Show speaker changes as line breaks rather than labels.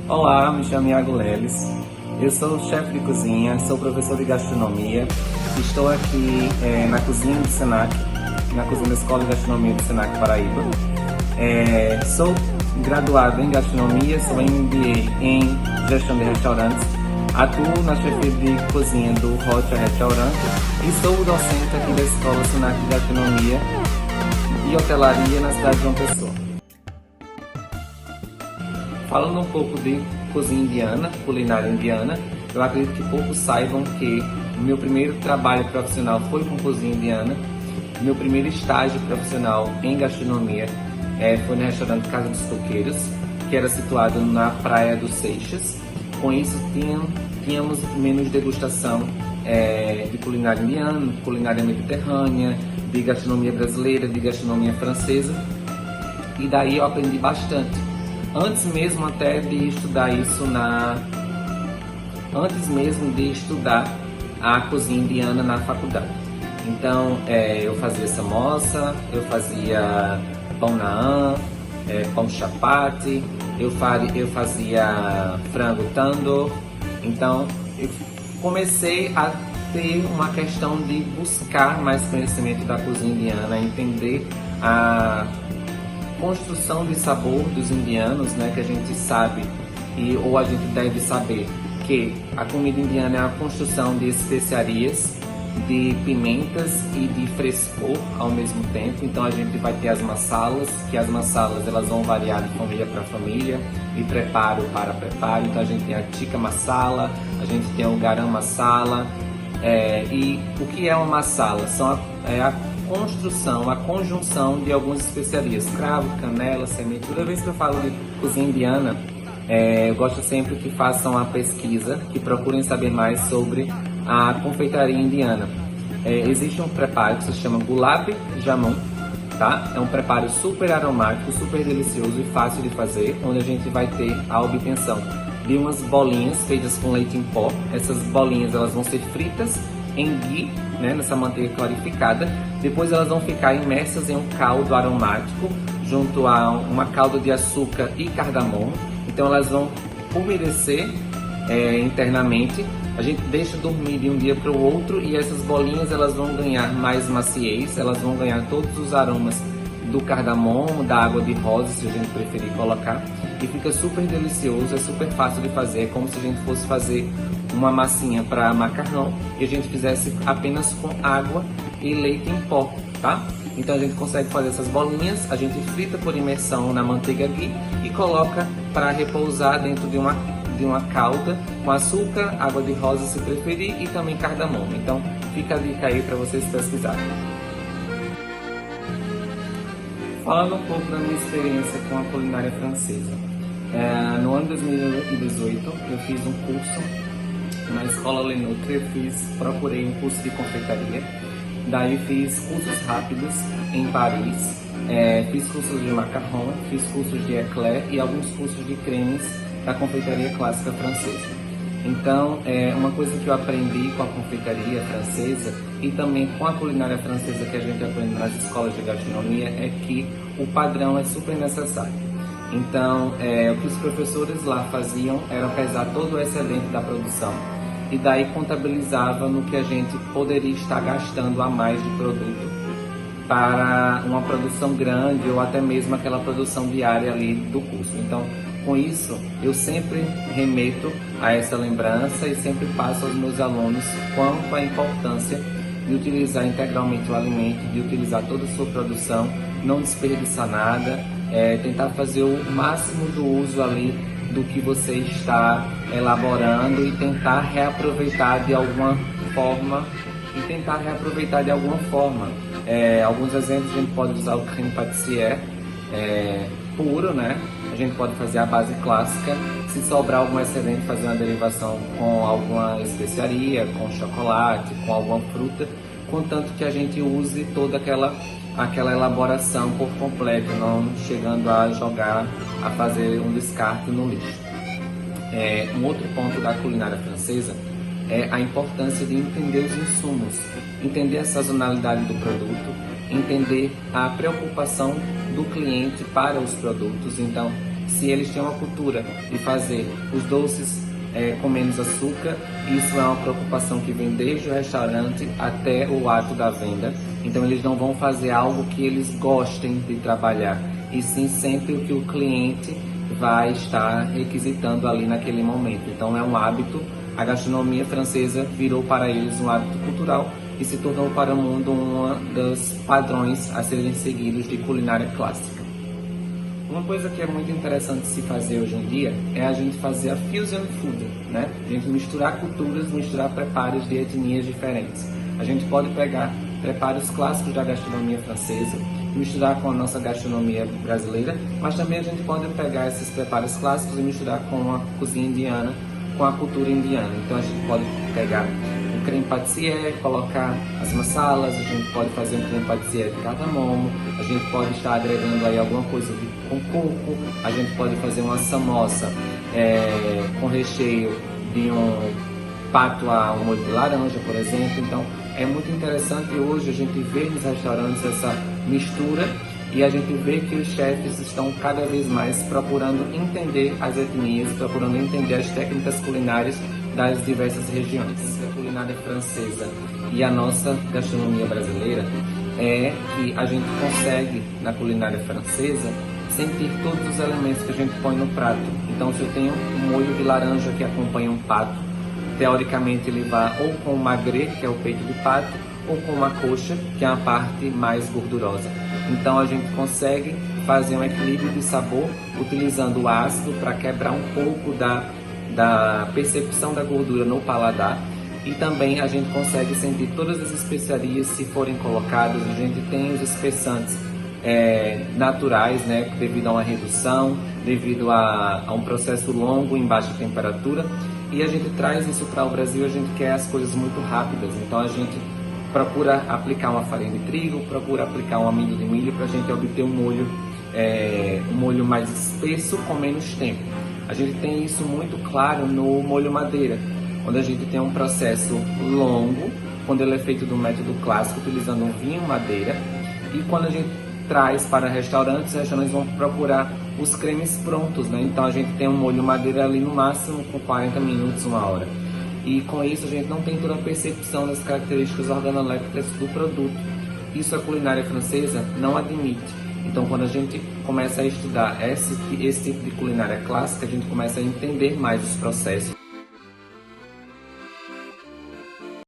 Olá, me chamo Iago Leles, eu sou chefe de cozinha, sou professor de gastronomia, estou aqui na cozinha do Senac, na cozinha da Escola de Gastronomia do Senac Paraíba. Sou graduado em gastronomia, sou MBA em gestão de restaurantes, atuo na chefia de cozinha do Rocha Restaurante e sou docente aqui da Escola Senac de Gastronomia e Hotelaria na cidade de João Pessoa. Falando um pouco de cozinha indiana, culinária indiana, eu acredito que poucos saibam que o meu primeiro trabalho profissional foi com cozinha indiana. Meu primeiro estágio profissional em gastronomia foi no restaurante Casa dos Coqueiros, que era situado na Praia dos Seixas. Com isso, tínhamos menus de degustação de culinária indiana, culinária mediterrânea, de gastronomia brasileira, de gastronomia francesa. E daí eu aprendi bastante. Antes mesmo de estudar a cozinha indiana na faculdade. Então, eu fazia samosa, eu fazia pão naan, pão chapati, eu fazia frango tandoor. Então, eu comecei a ter uma questão de buscar mais conhecimento da cozinha indiana, entender a construção de sabor dos indianos, né, que a gente sabe ou a gente deve saber que a comida indiana é a construção de especiarias, de pimentas e de frescor ao mesmo tempo. Então a gente vai ter as massalas, que as massalas elas vão variar de família para família, de preparo para preparo. Então a gente tem a tikka masala, a gente tem o garam masala. E o que é uma masala? A conjunção de algumas especiarias, cravo, canela, semente. Toda vez que eu falo de cozinha indiana, eu gosto sempre que façam a pesquisa, que procurem saber mais sobre a confeitaria indiana. Existe um preparo que se chama gulab jamun, tá? É um preparo super aromático, super delicioso e fácil de fazer, onde a gente vai ter a obtenção de umas bolinhas feitas com leite em pó. Essas bolinhas elas vão ser fritas em ghee, né, nessa manteiga clarificada. Depois elas vão ficar imersas em um caldo aromático junto a uma calda de açúcar e cardamomo. Então elas vão umedecer internamente. A gente deixa dormir de um dia para o outro e essas bolinhas elas vão ganhar mais maciez, elas vão ganhar todos os aromas do cardamomo, da água de rosa, se a gente preferir colocar, e fica super delicioso, é super fácil de fazer, é como se a gente fosse fazer uma massinha para macarrão e a gente fizesse apenas com água e leite em pó, tá? Então a gente consegue fazer essas bolinhas, a gente frita por imersão na manteiga ghee e coloca para repousar dentro de uma calda com açúcar, água de rosa se preferir e também cardamomo. Então fica a dica aí para vocês pesquisarem. Falando um pouco da minha experiência com a culinária francesa. No ano de 2018 eu fiz um curso na Escola Lenôtre, procurei um curso de confeitaria. Daí fiz cursos rápidos em Paris, fiz cursos de macarrão, fiz cursos de eclair e alguns cursos de cremes da confeitaria clássica francesa. Então, uma coisa que eu aprendi com a confeitaria francesa e também com a culinária francesa que a gente aprende nas escolas de gastronomia é que o padrão é super necessário. Então, o que os professores lá faziam era pesar todo o excedente da produção e daí contabilizava no que a gente poderia estar gastando a mais de produto para uma produção grande ou até mesmo aquela produção diária ali do curso. Então, com isso, eu sempre remeto a essa lembrança e sempre passo aos meus alunos quanto a importância de utilizar integralmente o alimento, de utilizar toda a sua produção, não desperdiçar nada, tentar fazer o máximo do uso ali do que você está elaborando e tentar reaproveitar de alguma forma. Alguns exemplos, a gente pode usar o creme pâtissier puro, né? A gente pode fazer a base clássica. Se sobrar algum excedente, fazer uma derivação com alguma especiaria, com chocolate, com alguma fruta, contanto que a gente use toda aquela elaboração por completo, não chegando a fazer um descarte no lixo. Um outro ponto da culinária francesa é a importância de entender os insumos, entender a sazonalidade do produto, entender a preocupação do cliente para os produtos. Então, Se eles têm uma cultura de fazer os doces com menos açúcar, isso é uma preocupação que vem desde o restaurante até o ato da venda. Então eles não vão fazer algo que eles gostem de trabalhar, e sim sempre o que o cliente vai estar requisitando ali naquele momento. Então é um hábito, a gastronomia francesa virou para eles um hábito cultural e se tornou para o mundo um dos padrões a serem seguidos de culinária clássica. Uma coisa que é muito interessante se fazer hoje em dia é a gente fazer a fusion food, né? A gente misturar culturas, misturar preparos de etnias diferentes. A gente pode pegar preparos clássicos da gastronomia francesa, misturar com a nossa gastronomia brasileira, mas também a gente pode pegar esses preparos clássicos e misturar com a cozinha indiana, com a cultura indiana. Então a gente pode pegar o creme pâtissier, colocar as massalas, a gente pode fazer um creme pâtissier de cardamomo, a gente pode estar agregando aí alguma coisa com coco, a gente pode fazer uma samosa com recheio de um pato ao molho de laranja, por exemplo. Então é muito interessante hoje a gente ver nos restaurantes essa mistura, e a gente vê que os chefes estão cada vez mais procurando entender as etnias, procurando entender as técnicas culinárias das diversas regiões. A culinária francesa e a nossa gastronomia brasileira é que a gente consegue, na culinária francesa, sentir todos os elementos que a gente põe no prato. Então, se eu tenho um molho de laranja que acompanha um pato, teoricamente ele vai ou com o magret, que é o peito de pato, ou com uma coxa, que é a parte mais gordurosa. Então a gente consegue fazer um equilíbrio de sabor utilizando o ácido para quebrar um pouco da percepção da gordura no paladar, e também a gente consegue sentir todas as especiarias se forem colocadas. A gente tem os espessantes naturais, né, devido a uma redução, devido a um processo longo em baixa temperatura, e a gente traz isso para o Brasil. A gente quer as coisas muito rápidas, então a gente procura aplicar uma farinha de trigo, procura aplicar um amido de milho para a gente obter um molho mais espesso com menos tempo. A gente tem isso muito claro no molho madeira, onde a gente tem um processo longo, quando ele é feito do método clássico, utilizando um vinho madeira, e quando a gente traz para restaurantes, os restaurantes vão procurar os cremes prontos, né? Então a gente tem um molho madeira ali no máximo com 40 minutos, 1 hora. E com isso a gente não tem toda a percepção das características organolépticas do produto. Isso a culinária francesa não admite. Então quando a gente começa a estudar esse tipo de culinária clássica, a gente começa a entender mais os processos.